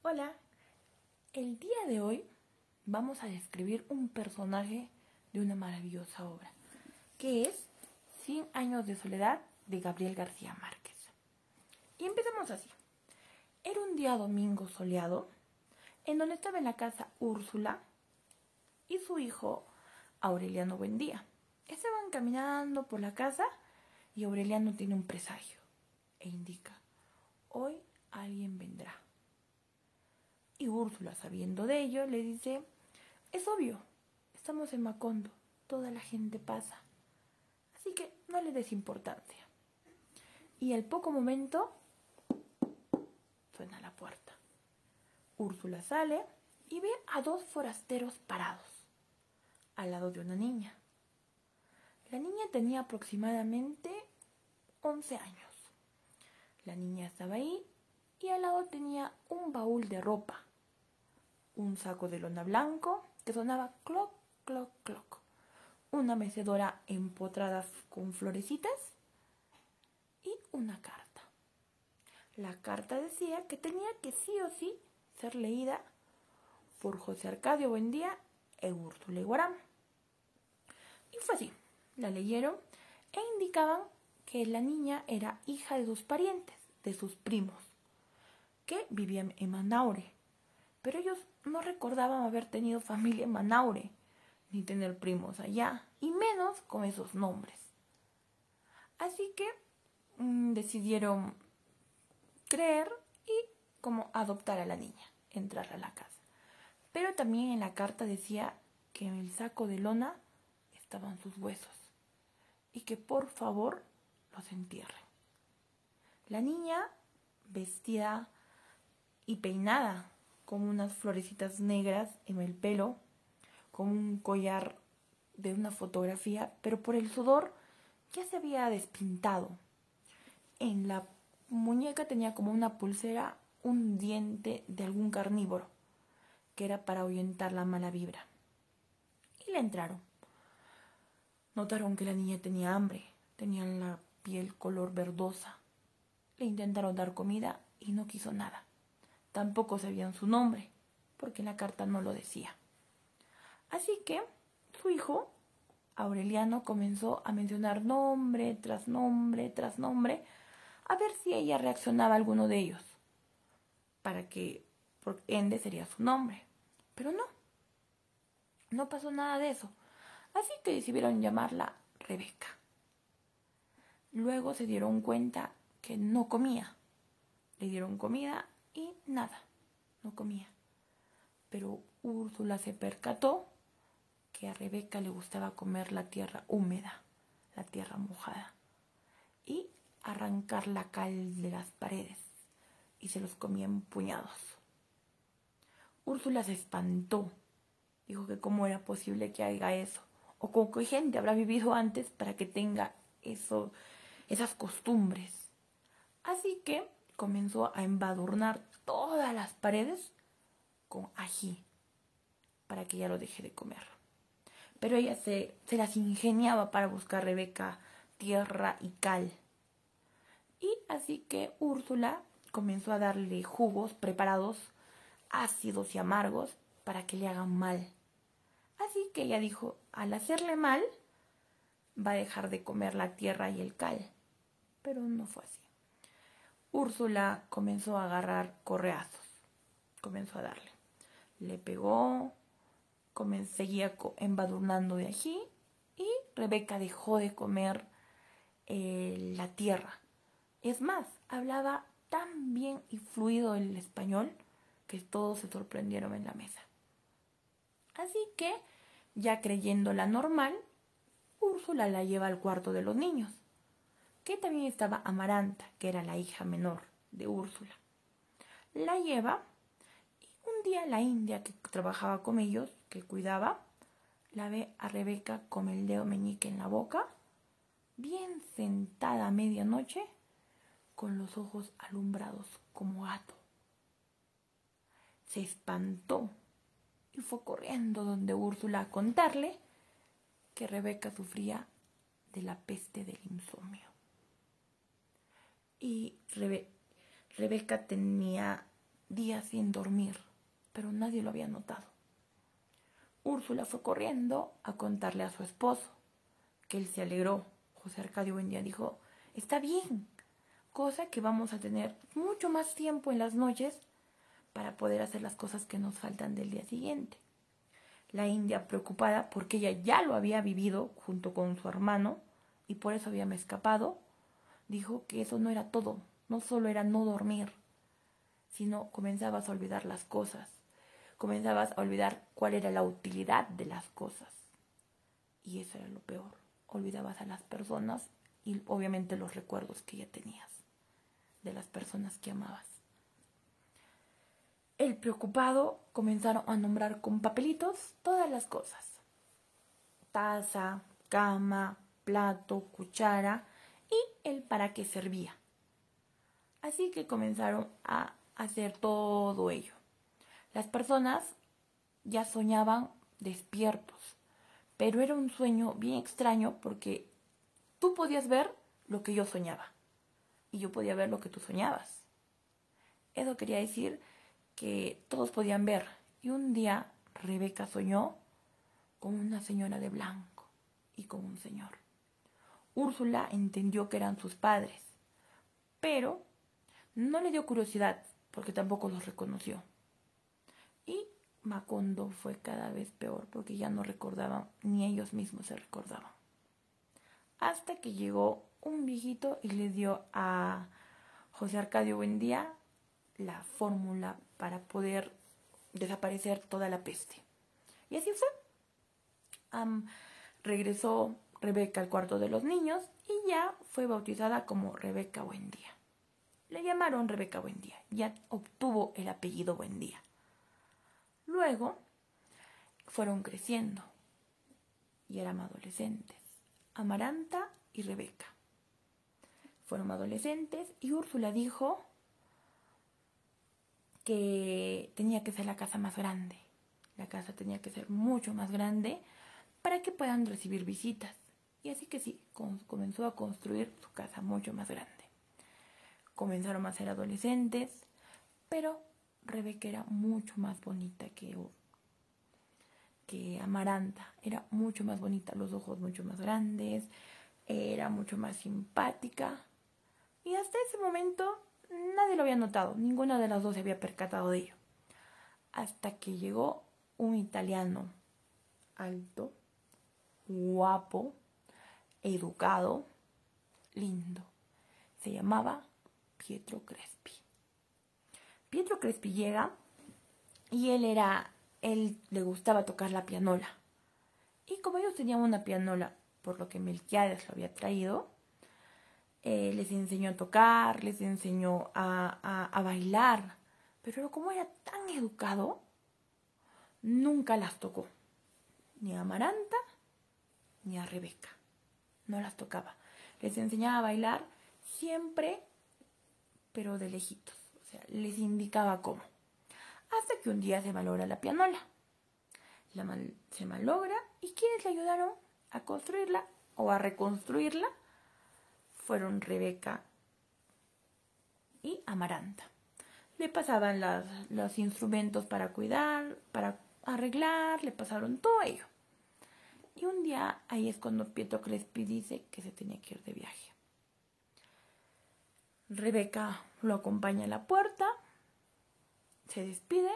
Hola, el día de hoy vamos a describir un personaje de una maravillosa obra, que es 100 años de soledad de Gabriel García Márquez. Y empezamos así. Era un día domingo soleado, en donde estaba en la casa Úrsula y su hijo Aureliano Buendía. Estaban caminando por la casa y Aureliano tiene un presagio e indica: hoy alguien vendrá. Y Úrsula, sabiendo de ello, le dice: es obvio, estamos en Macondo, toda la gente pasa, así que no le des importancia. Y al poco momento suena la puerta. Úrsula sale y ve a dos forasteros parados, al lado de una niña. La niña tenía aproximadamente 11 años. La niña estaba ahí y al lado tenía un baúl de ropa, un saco de lona blanco que sonaba cloc, cloc, cloc, una mecedora empotrada con florecitas y una carta. La carta decía que tenía que sí o sí ser leída por José Arcadio Buendía e Úrsula Guarán. Y fue así. La leyeron e indicaban que la niña era hija de sus parientes, de sus primos, que vivían en Manaure. Pero ellos no recordaban haber tenido familia en Manaure, ni tener primos allá, y menos con esos nombres. Así que decidieron creer y como adoptar a la niña, entrar a la casa. Pero también en la carta decía que en el saco de lona estaban sus huesos y que por favor los entierren. La niña, vestida y peinada con unas florecitas negras en el pelo, con un collar de una fotografía, pero por el sudor ya se había despintado. En la muñeca tenía como una pulsera un diente de algún carnívoro, que era para ahuyentar la mala vibra. Y le entraron. Notaron que la niña tenía hambre, tenía la piel color verdosa. Le intentaron dar comida y no quiso nada. Tampoco sabían su nombre, porque en la carta no lo decía. Así que su hijo, Aureliano, comenzó a mencionar nombre tras nombre tras nombre, a ver si ella reaccionaba a alguno de ellos, para que por ende sería su nombre. Pero no pasó nada de eso. Así que decidieron llamarla Rebeca. Luego se dieron cuenta que no comía. Le dieron comida y nada, no comía. Pero Úrsula se percató que a Rebeca le gustaba comer la tierra húmeda, la tierra mojada, y arrancar la cal de las paredes, y se los comía en puñados. Úrsula se espantó. Dijo que cómo era posible que haga eso, o con qué gente habrá vivido antes para que tenga esas costumbres. Así que comenzó a embadurnar todas las paredes con ají para que ella lo deje de comer. Pero ella se las ingeniaba para buscar a Rebeca tierra y cal. Y así que Úrsula comenzó a darle jugos preparados, ácidos y amargos, para que le hagan mal. Así que ella dijo: al hacerle mal, va a dejar de comer la tierra y el cal. Pero no fue así. Úrsula comenzó a agarrar correazos. Comenzó a darle. Le pegó, seguía embadurnando de ají y Rebeca dejó de comer la tierra. Es más, hablaba tan bien y fluido el español que todos se sorprendieron en la mesa. Así que, ya creyéndola normal, Úrsula la lleva al cuarto de los niños, que también estaba Amaranta, que era la hija menor de Úrsula. La lleva y un día la india que trabajaba con ellos, que cuidaba, la ve a Rebeca con el dedo meñique en la boca, bien sentada a medianoche, con los ojos alumbrados como gato. Se espantó y fue corriendo donde Úrsula a contarle que Rebeca sufría de la peste del insomnio. Y Rebeca tenía días sin dormir, pero nadie lo había notado. Úrsula fue corriendo a contarle a su esposo, que él se alegró. José Arcadio Buendía dijo, está bien, cosa que vamos a tener mucho más tiempo en las noches para poder hacer las cosas que nos faltan del día siguiente. La india, preocupada porque ella ya lo había vivido junto con su hermano y por eso había escapado, dijo que eso no era todo, no solo era no dormir, sino comenzabas a olvidar las cosas, comenzabas a olvidar cuál era la utilidad de las cosas. Y eso era lo peor, olvidabas a las personas y obviamente los recuerdos que ya tenías de las personas que amabas. El preocupado comenzaron a nombrar con papelitos todas las cosas. Taza, cama, plato, cuchara y el para qué servía. Así que comenzaron a hacer todo ello. Las personas ya soñaban despiertos, pero era un sueño bien extraño porque tú podías ver lo que yo soñaba y yo podía ver lo que tú soñabas. Eso quería decir que todos podían ver. Y un día Rebeca soñó con una señora de blanco y con un señor. Úrsula entendió que eran sus padres, pero no le dio curiosidad porque tampoco los reconoció. Y Macondo fue cada vez peor porque ya no recordaban, ni ellos mismos se recordaban. Hasta que llegó un viejito y le dio a José Arcadio Buendía la fórmula para poder desaparecer toda la peste. Y así fue. Regresó Rebeca al cuarto de los niños y ya fue bautizada como Rebeca Buendía. Le llamaron Rebeca Buendía, ya obtuvo el apellido Buendía. Luego fueron creciendo y eran adolescentes, Amaranta y Rebeca. Fueron adolescentes y Úrsula dijo que tenía que ser la casa más grande. La casa tenía que ser mucho más grande para que puedan recibir visitas. Y así que sí, comenzó a construir su casa mucho más grande. Comenzaron a ser adolescentes, pero Rebeca era mucho más bonita que Amaranta. Era mucho más bonita, los ojos mucho más grandes, era mucho más simpática. Y hasta ese momento nadie lo había notado, ninguna de las dos se había percatado de ello. Hasta que llegó un italiano alto, guapo, educado, lindo. Se llamaba Pietro Crespi. Pietro Crespi llega y él le gustaba tocar la pianola. Y como ellos tenían una pianola, por lo que Melquiades lo había traído, les enseñó a tocar, les enseñó a bailar. Pero como era tan educado, nunca las tocó. Ni a Amaranta, ni a Rebeca. No las tocaba. Les enseñaba a bailar siempre, pero de lejitos. O sea, les indicaba cómo. Hasta que un día se malogra la pianola. Se malogra y quienes le ayudaron a construirla o a reconstruirla fueron Rebeca y Amaranta. Le pasaban los instrumentos para cuidar, para arreglar, le pasaron todo ello. Y un día ahí es cuando Pietro Crespi dice que se tenía que ir de viaje. Rebeca lo acompaña a la puerta, se despide,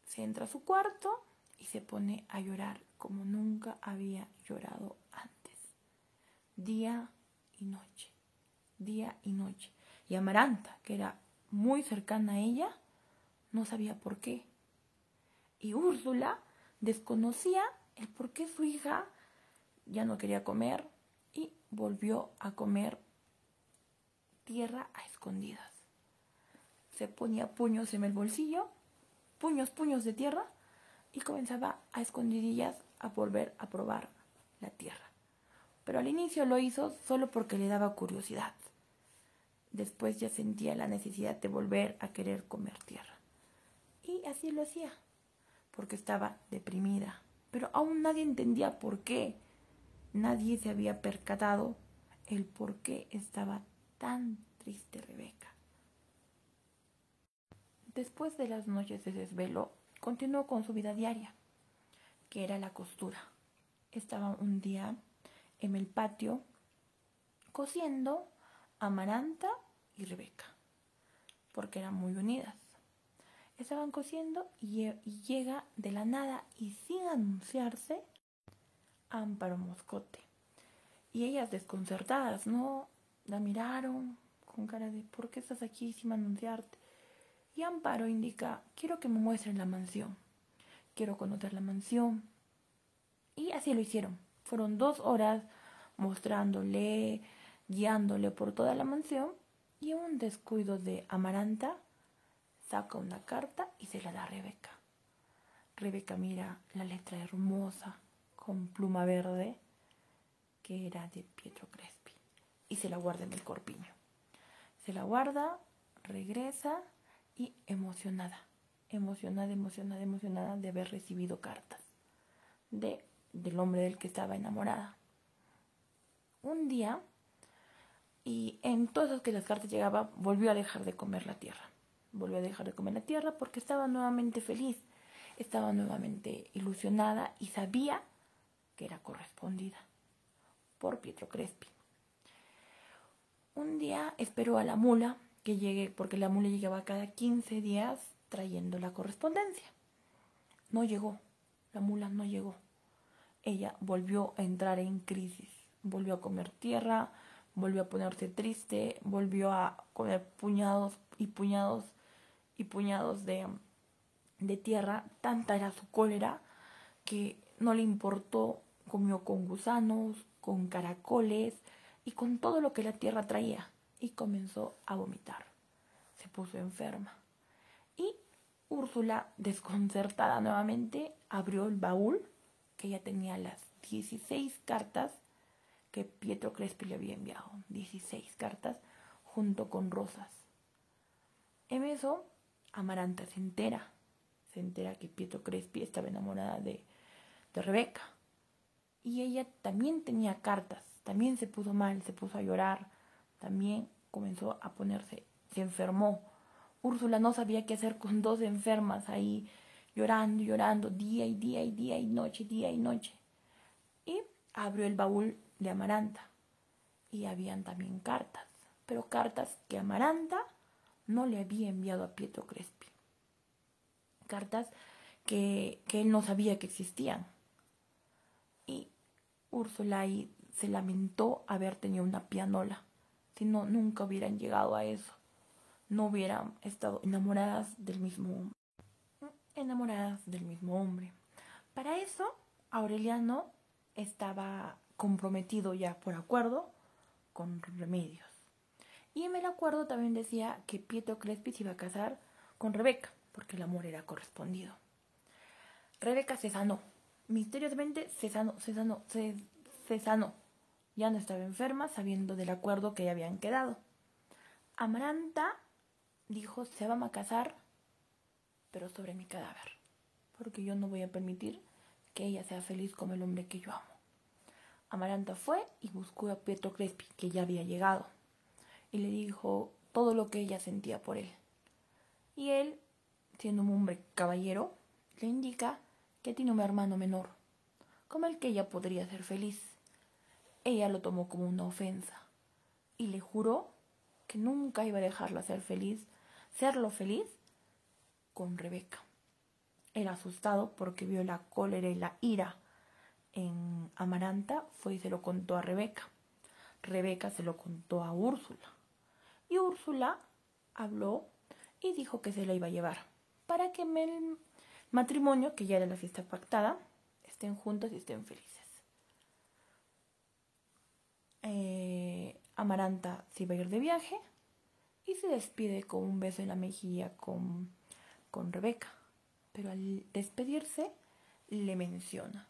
se entra a su cuarto y se pone a llorar como nunca había llorado antes. Día y noche, día y noche. Y Amaranta, que era muy cercana a ella, no sabía por qué. Y Úrsula desconocía el por qué su hija ya no quería comer y volvió a comer tierra a escondidas. Se ponía puños en el bolsillo, puños de tierra, y comenzaba a escondidillas a volver a probar la tierra. Pero al inicio lo hizo solo porque le daba curiosidad. Después ya sentía la necesidad de volver a querer comer tierra. Y así lo hacía, porque estaba deprimida. Pero aún nadie entendía por qué. Nadie se había percatado el por qué estaba tan triste Rebeca. después de las noches de desvelo, continuó con su vida diaria, que era la costura. Estaba un día en el patio cosiendo Amaranta y Rebeca, porque eran muy unidas. Estaban cosiendo y llega de la nada y sin anunciarse Amparo Moscote. Y ellas desconcertadas, ¿no? La miraron con cara de ¿por qué estás aquí sin anunciarte? Y Amparo indica, quiero que me muestren la mansión. Quiero conocer la mansión. Y así lo hicieron. Fueron 2 horas mostrándole, guiándole por toda la mansión. Y en un descuido de Amaranta, saca una carta y se la da a Rebeca. Rebeca mira la letra hermosa con pluma verde que era de Pietro Crespi y se la guarda en el corpiño. Se la guarda, regresa y emocionada de haber recibido cartas del hombre del que estaba enamorada. Un día, y en todas las que las cartas llegaban, volvió a dejar de comer la tierra. Volvió a dejar de comer la tierra porque estaba nuevamente feliz, estaba nuevamente ilusionada y sabía que era correspondida por Pietro Crespi. Un día esperó a la mula que llegue, porque la mula llegaba cada 15 días trayendo la correspondencia. No llegó, la mula no llegó. Ella volvió a entrar en crisis, volvió a comer tierra, volvió a ponerse triste, volvió a comer puñados y puñados y puñados de tierra. Tanta era su cólera que no le importó, comió con gusanos, con caracoles y con todo lo que la tierra traía y comenzó a vomitar. Se puso enferma. Y Úrsula, desconcertada nuevamente, abrió el baúl, que ella tenía las 16 cartas que Pietro Crespi le había enviado. 16 cartas junto con rosas. En eso, Amaranta se entera que Pietro Crespi estaba enamorada de Rebeca. Y ella también tenía cartas, también se puso mal, se puso a llorar, también comenzó a ponerse, se enfermó. Úrsula no sabía qué hacer con 2 enfermas ahí, llorando, día y noche. Y abrió el baúl de Amaranta y habían también cartas, pero cartas que Amaranta no le había enviado a Pietro Crespi. Cartas que él no sabía que existían. Y Úrsula ahí se lamentó haber tenido una pianola. Si no, nunca hubieran llegado a eso. No hubieran estado enamoradas del mismo hombre. Para eso, Aureliano estaba comprometido ya por acuerdo con Remedios. Y en el acuerdo también decía que Pietro Crespi se iba a casar con Rebeca, porque el amor era correspondido. Rebeca se sanó. Misteriosamente se sanó. Ya no estaba enferma, sabiendo del acuerdo que ya habían quedado. Amaranta dijo, se van a casar, pero sobre mi cadáver, porque yo no voy a permitir que ella sea feliz como el hombre que yo amo. Amaranta fue y buscó a Pietro Crespi, que ya había llegado, y le dijo todo lo que ella sentía por él. Y él, siendo un hombre caballero, le indica que tiene un hermano menor, como el que ella podría ser feliz. Ella lo tomó como una ofensa y le juró que nunca iba a dejarla serlo feliz con Rebeca. Él, asustado porque vio la cólera y la ira en Amaranta, fue y se lo contó a Rebeca. Rebeca se lo contó a Úrsula. Y Úrsula habló y dijo que se la iba a llevar para que el matrimonio, que ya era la fiesta pactada, estén juntos y estén felices. Amaranta se iba a ir de viaje y se despide con un beso en la mejilla con Rebeca. Pero al despedirse le menciona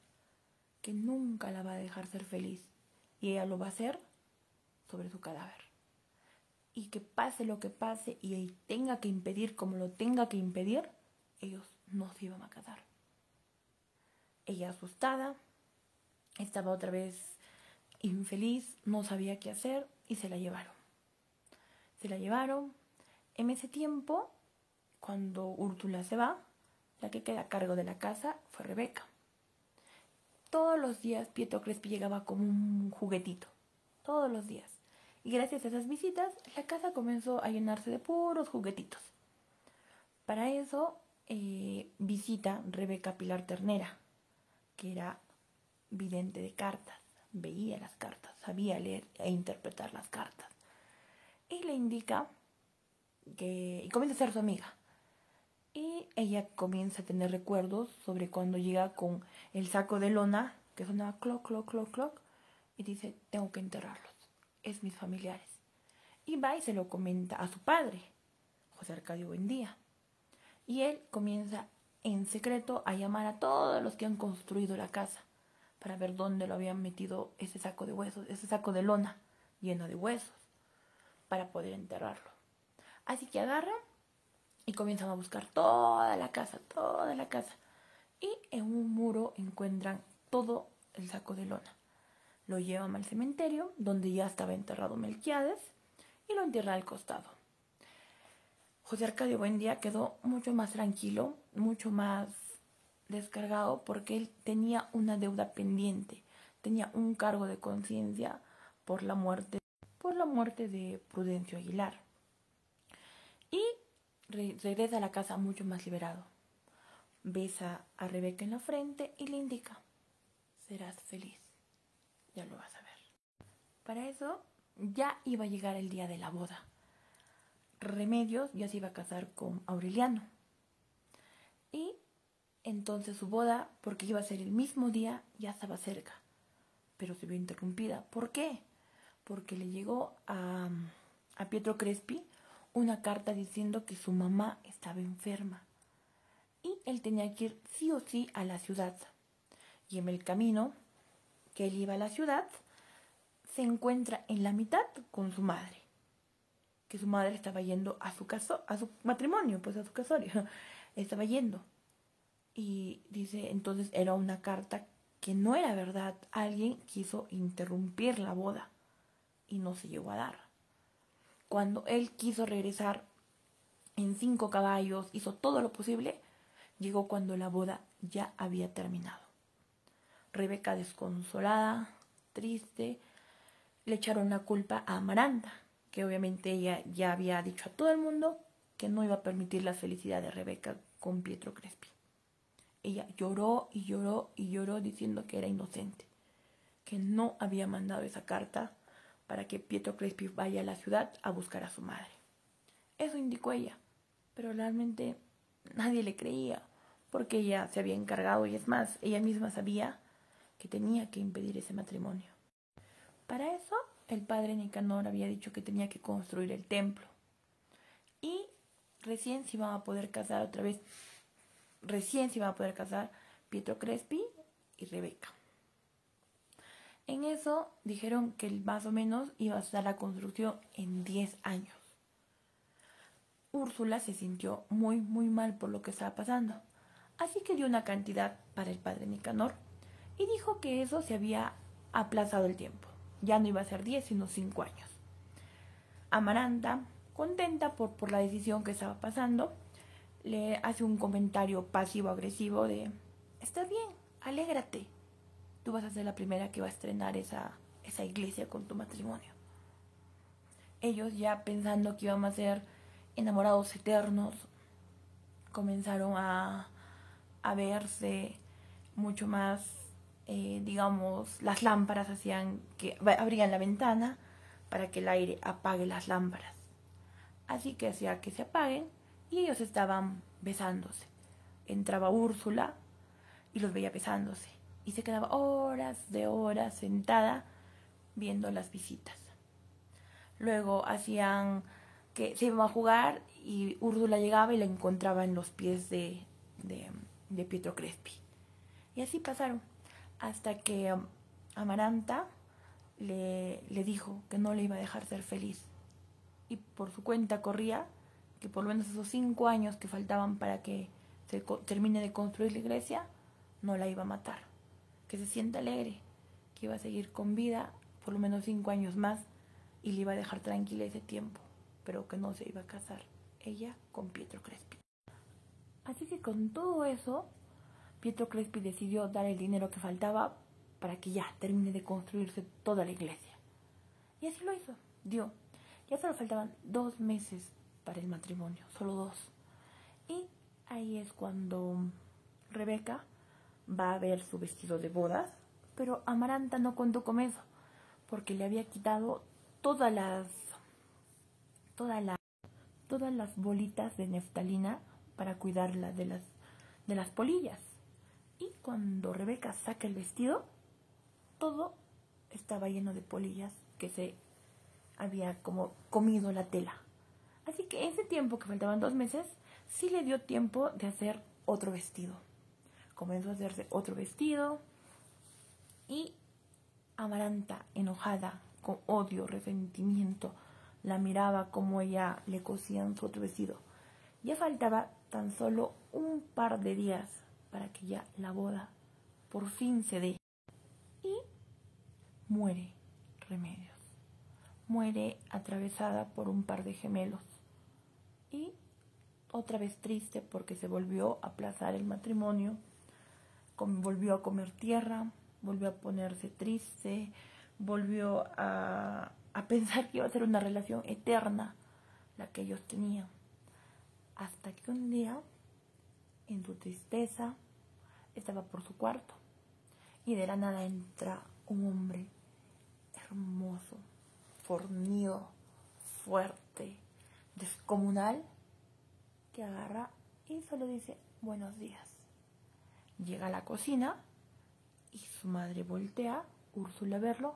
que nunca la va a dejar ser feliz y ella lo va a hacer sobre su cadáver. Y que pase lo que pase y él tenga que impedir como lo tenga que impedir, ellos no se iban a casar. Ella, asustada, estaba otra vez infeliz, no sabía qué hacer y se la llevaron. En ese tiempo, cuando Úrsula se va, la que queda a cargo de la casa fue Rebeca. Todos los días Pietro Crespi llegaba como un juguetito, todos los días. Y gracias a esas visitas, la casa comenzó a llenarse de puros juguetitos. Para eso visita Rebeca Pilar Ternera, que era vidente de cartas, veía las cartas, sabía leer e interpretar las cartas. Y le indica y comienza a ser su amiga. Y ella comienza a tener recuerdos sobre cuando llega con el saco de lona, que sonaba cloc, cloc, cloc, cloc, y dice, tengo que enterrarlos, es mis familiares. Y va y se lo comenta a su padre, José Arcadio Buendía. Y él comienza en secreto a llamar a todos los que han construido la casa para ver dónde lo habían metido ese saco de huesos, ese saco de lona lleno de huesos, para poder enterrarlo. Así que agarran y comienzan a buscar toda la casa. Y en un muro encuentran todo el saco de lona. Lo llevan al cementerio, donde ya estaba enterrado Melquiades, y lo entierran al costado. José Arcadio Buendía quedó mucho más tranquilo, mucho más descargado, porque él tenía una deuda pendiente, tenía un cargo de conciencia por la muerte de Prudencio Aguilar. Y regresa a la casa mucho más liberado. Besa a Rebeca en la frente y le indica, serás feliz, ya lo vas a ver. Para eso ya iba a llegar el día de la boda. Remedios ya se iba a casar con Aureliano. Y entonces su boda, porque iba a ser el mismo día, ya estaba cerca. Pero se vio interrumpida. ¿Por qué? Porque le llegó a Pietro Crespi una carta diciendo que su mamá estaba enferma. Y él tenía que ir sí o sí a la ciudad. Y en el camino que él iba a la ciudad, se encuentra en la mitad con su madre. Que su madre estaba yendo a su matrimonio, pues a su casorio. Estaba yendo. Y dice, entonces era una carta que no era verdad. Alguien quiso interrumpir la boda y no se llegó a dar. Cuando él quiso regresar en 5 caballos, hizo todo lo posible, llegó cuando la boda ya había terminado. Rebeca, desconsolada, triste, le echaron la culpa a Amaranta, que obviamente ella ya había dicho a todo el mundo que no iba a permitir la felicidad de Rebeca con Pietro Crespi. Ella lloró y lloró y lloró diciendo que era inocente, que no había mandado esa carta para que Pietro Crespi vaya a la ciudad a buscar a su madre. Eso indicó ella, pero realmente nadie le creía, porque ella se había encargado, y es más, ella misma sabía que tenía que impedir ese matrimonio. Para eso, el padre Nicanor había dicho que tenía que construir el templo. Y recién se iban a poder casar otra vez. Recién se iban a poder casar Pietro Crespi y Rebeca. En eso dijeron que más o menos iba a estar la construcción en 10 años. Úrsula se sintió muy, muy mal por lo que estaba pasando. Así que dio una cantidad para el padre Nicanor y dijo que eso se había aplazado el tiempo. Ya no iba a ser 10, sino 5 años. Amaranta, contenta por la decisión que estaba pasando, le hace un comentario pasivo-agresivo de, está bien, alégrate. Tú vas a ser la primera que va a estrenar esa iglesia con tu matrimonio. Ellos, ya pensando que iban a ser enamorados eternos, comenzaron a verse mucho más, digamos, las lámparas hacían que abrían la ventana para que el aire apague las lámparas. Así que hacía que se apaguen y ellos estaban besándose. Entraba Úrsula y los veía besándose y se quedaba horas de horas sentada viendo las visitas. Luego hacían que se iban a jugar y Úrsula llegaba y la encontraba en los pies de Pietro Crespi. Y así pasaron hasta que Amaranta le dijo que no le iba a dejar ser feliz. Y por su cuenta corría que por lo menos esos 5 años que faltaban para que se termine de construir la iglesia, no la iba a matar. Que se sienta alegre, que iba a seguir con vida por lo menos 5 años más y le iba a dejar tranquila ese tiempo, pero que no se iba a casar ella con Pietro Crespi. Así que con todo eso, Pietro Crespi decidió dar el dinero que faltaba para que ya termine de construirse toda la iglesia. Y así lo hizo, dio. Ya solo faltaban 2 meses para el matrimonio, solo 2. Y ahí es cuando Rebeca va a ver su vestido de bodas, pero Amaranta no contó con eso, porque le había quitado todas las todas las bolitas de neftalina para cuidarla de las polillas. Y cuando Rebeca saca el vestido, todo estaba lleno de polillas que se había como comido la tela. Así que ese tiempo que faltaban 2 meses, sí le dio tiempo de hacer otro vestido. Comenzó a hacerse otro vestido y Amaranta, enojada, con odio, resentimiento, la miraba como ella le cosían su otro vestido. Ya faltaba tan solo un par de días para que ya la boda por fin se dé. Y muere Remedios. Muere atravesada por un par de gemelos. Y otra vez triste porque se volvió a aplazar el matrimonio, volvió a comer tierra, volvió a ponerse triste, volvió a pensar que iba a ser una relación eterna la que ellos tenían. Hasta que un día, en su tristeza, estaba por su cuarto y de la nada entra un hombre hermoso, fornido, fuerte, descomunal, que agarra y solo dice buenos días. Llega a la cocina y su madre voltea, Úrsula a verlo,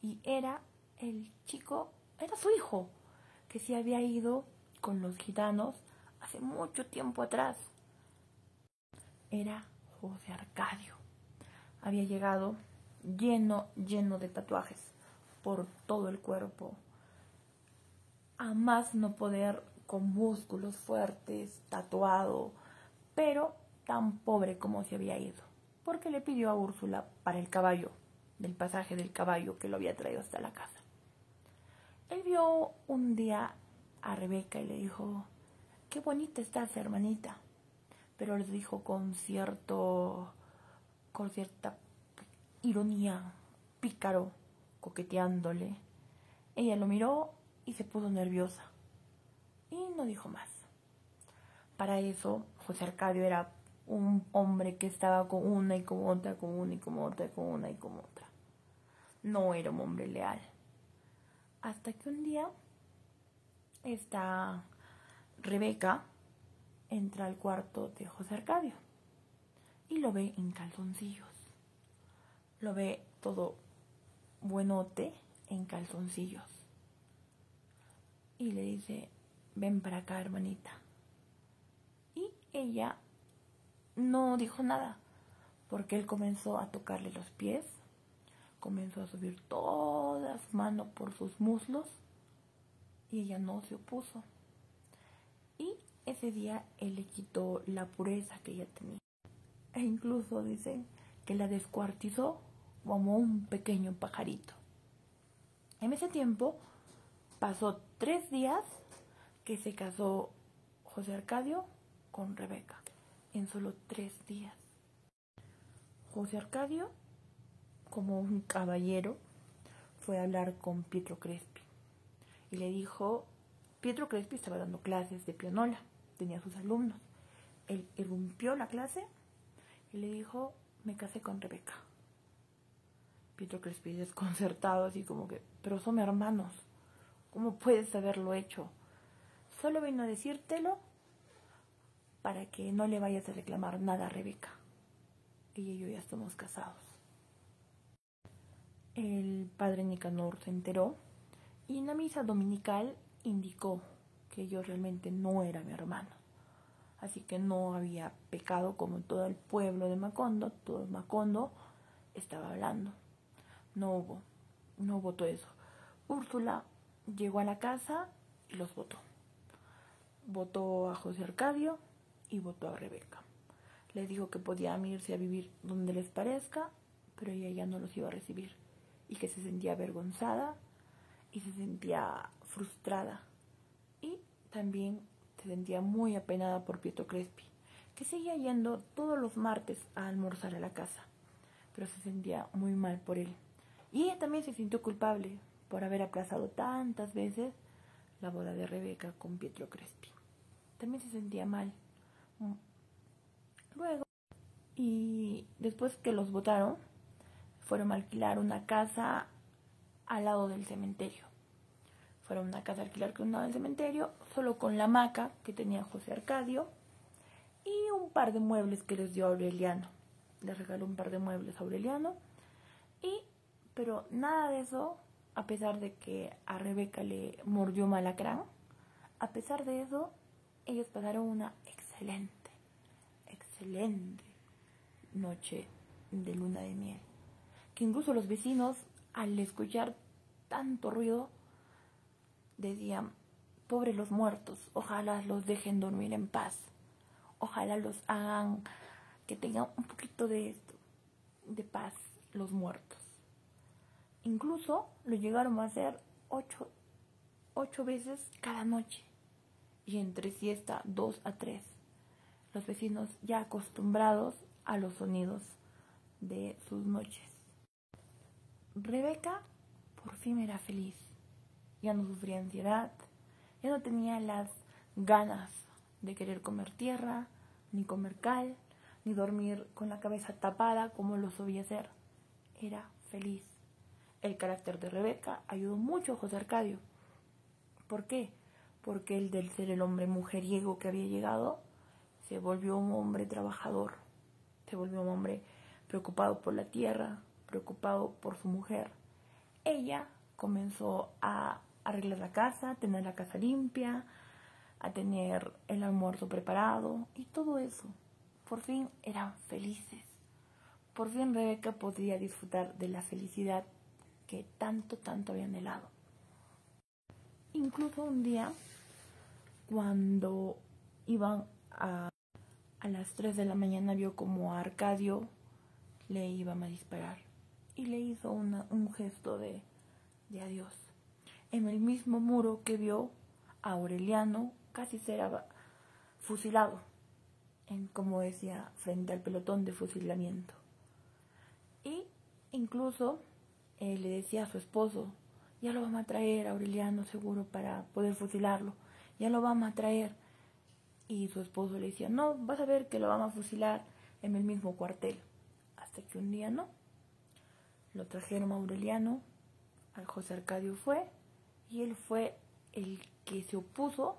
y era el chico, era su hijo, que se había ido con los gitanos hace mucho tiempo atrás. Era José Arcadio. Había llegado lleno de tatuajes por todo el cuerpo, a más no poder, con músculos fuertes, tatuado, pero tan pobre como se había ido, porque le pidió a Úrsula para el caballo, del pasaje del caballo que lo había traído hasta la casa. Él vio un día a Rebeca y le dijo, qué bonita estás, hermanita, pero le dijo con cierta ironía, pícaro, coqueteándole. Ella lo miró y se puso nerviosa y no dijo más. Para eso, José Arcadio era un hombre que estaba con una y con otra, con una y con otra, con una y con otra. No era un hombre leal. Hasta que un día, esta Rebeca entra al cuarto de José Arcadio y lo ve en calzoncillos. Lo ve todo buenote en calzoncillos. Y le dice, ven para acá, hermanita. Y ella no dijo nada, porque él comenzó a tocarle los pies, comenzó a subir toda su mano por sus muslos, y ella no se opuso. Y ese día él le quitó la pureza que ella tenía. E incluso dicen que la descuartizó como un pequeño pajarito. En ese tiempo pasó 3 días que se casó José Arcadio con Rebeca. En solo 3 días. José Arcadio, como un caballero, fue a hablar con Pietro Crespi. Y le dijo, Pietro Crespi estaba dando clases de pianola, tenía sus alumnos. Él irrumpió la clase y le dijo, me casé con Rebeca. Pietro Crespi desconcertado, así como que, pero son hermanos, ¿cómo puedes haberlo hecho? Solo vino a decírtelo para que no le vayas a reclamar nada a Rebeca. Ella y yo ya estamos casados. El padre Nicanor se enteró y en la misa dominical indicó que yo realmente no era mi hermano. Así que no había pecado como todo el pueblo de Macondo, todo Macondo estaba hablando. No hubo todo eso. Úrsula llegó a la casa y los votó. Votó a José Arcadio y votó a Rebeca. Les dijo que podían irse a vivir donde les parezca, pero ella ya no los iba a recibir y que se sentía avergonzada y se sentía frustrada y también se sentía muy apenada por Pietro Crespi, que seguía yendo todos los martes a almorzar a la casa, pero se sentía muy mal por él. Y ella también se sintió culpable por haber aplazado tantas veces la boda de Rebeca con Pietro Crespi. También se sentía mal. Luego, y después que los votaron, fueron a alquilar una casa al lado del cementerio. Fueron a una casa a alquilar al lado del cementerio, solo con la hamaca que tenía José Arcadio y un par de muebles que les dio Aureliano. Les regaló un par de muebles a Aureliano. Pero nada de eso, a pesar de que a Rebeca le mordió un alacrán, a pesar de eso, ellos pasaron una excelente noche de luna de miel. Que incluso los vecinos, al escuchar tanto ruido, decían: pobres los muertos, ojalá los dejen dormir en paz, ojalá los hagan que tengan un poquito de paz los muertos. Incluso lo llegaron a hacer 8 veces cada noche, y entre siesta 2 a 3. Los vecinos ya acostumbrados a los sonidos de sus noches. Rebeca por fin era feliz. Ya no sufría ansiedad, ya no tenía las ganas de querer comer tierra, ni comer cal, ni dormir con la cabeza tapada como lo solía hacer. Era feliz. El carácter de Rebeca ayudó mucho a José Arcadio. ¿Por qué? Porque él, del ser el hombre mujeriego que había llegado, se volvió un hombre trabajador, se volvió un hombre preocupado por la tierra, preocupado por su mujer. Ella comenzó a arreglar la casa, a tener la casa limpia, a tener el almuerzo preparado y todo eso. Por fin eran felices. Por fin Rebeca podría disfrutar de la felicidad que tanto había anhelado. Incluso un día, cuando iban a las 3 de la mañana, vio como a Arcadio le iban a disparar y le hizo un gesto de adiós. En el mismo muro que vio a Aureliano casi ser fusilado, como decía, frente al pelotón de fusilamiento. Y incluso le decía a su esposo: ya lo vamos a traer, Aureliano, seguro, para poder fusilarlo, ya lo vamos a traer. Y su esposo le decía: no, vas a ver que lo vamos a fusilar en el mismo cuartel. Hasta que un día no, lo trajeron a Aureliano, al José Arcadio fue, y él fue el que se opuso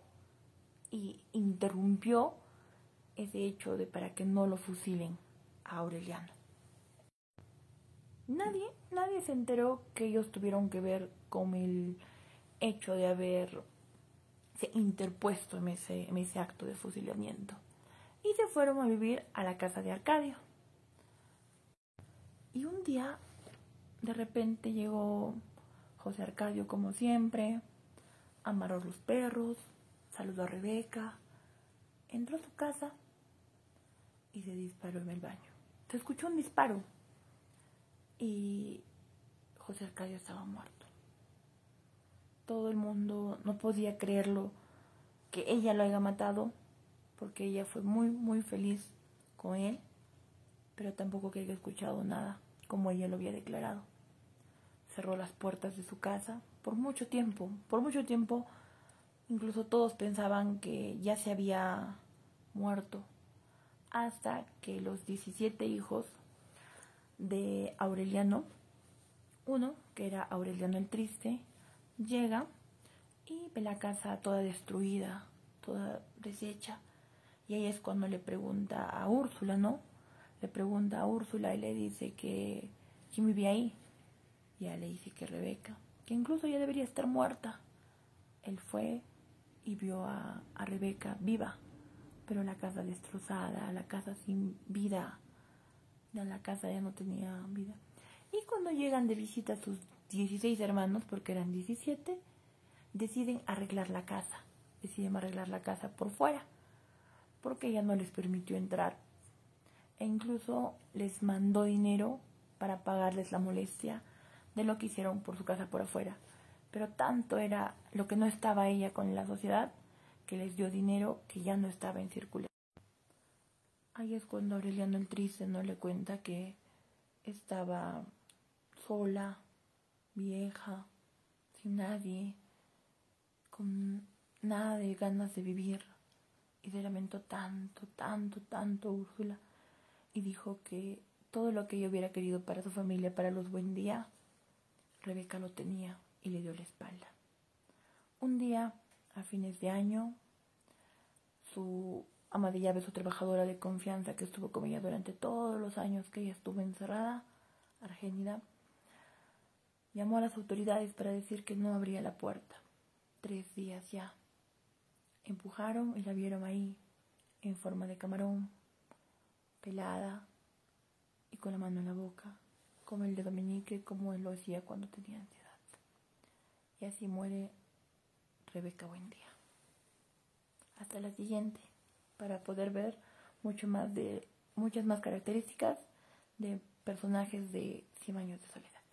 y interrumpió ese hecho para que no lo fusilen a Aureliano. Nadie se enteró que ellos tuvieron que ver con el hecho de haberse interpuesto en ese acto de fusilamiento. Y se fueron a vivir a la casa de Arcadio. Y un día, de repente, llegó José Arcadio como siempre, amarró los perros, saludó a Rebeca, entró a su casa y se disparó en el baño. Se escuchó un disparo y José Arcadio estaba muerto. Todo el mundo no podía creerlo, que ella lo haya matado, porque ella fue muy feliz con él, pero tampoco que haya escuchado nada, como ella lo había declarado. Cerró las puertas de su casa por mucho tiempo, incluso todos pensaban que ya se había muerto, hasta que los 17 hijos de Aureliano, uno, que era Aureliano el Triste, llega y ve la casa toda destruida, toda deshecha. Y ahí es cuando le pregunta a Úrsula, ¿no? Le pregunta a Úrsula y le dice que quién vivía ahí. Y ella le dice que Rebeca, que incluso ya debería estar muerta. Él fue y vio a Rebeca viva, pero la casa destrozada, la casa sin vida. Ya la casa ya no tenía vida. Y cuando llegan de visita sus 16 hermanos, porque eran 17, deciden arreglar la casa. Deciden arreglar la casa por fuera, porque ella no les permitió entrar. E incluso les mandó dinero para pagarles la molestia de lo que hicieron por su casa por afuera. Pero tanto era lo que no estaba ella con la sociedad, que les dio dinero que ya no estaba en circulación. Ahí es cuando Aureliano el Triste no le cuenta que estaba sola, vieja, sin nadie, con nada de ganas de vivir. Y se lamentó tanto Úrsula. Y dijo que todo lo que ella hubiera querido para su familia, para los buen día, Rebeca lo tenía y le dio la espalda. Un día, a fines de año, su ama de llaves o trabajadora de confianza que estuvo con ella durante todos los años que ella estuvo encerrada, Argénida, llamó a las autoridades para decir que no abría la puerta. 3 días ya. Empujaron y la vieron ahí, en forma de camarón, pelada y con la mano en la boca, como el de Dominique, como él lo hacía cuando tenía ansiedad. Y así muere Rebeca Buendía. Hasta la siguiente, para poder ver muchas más características de personajes de 100 años de soledad.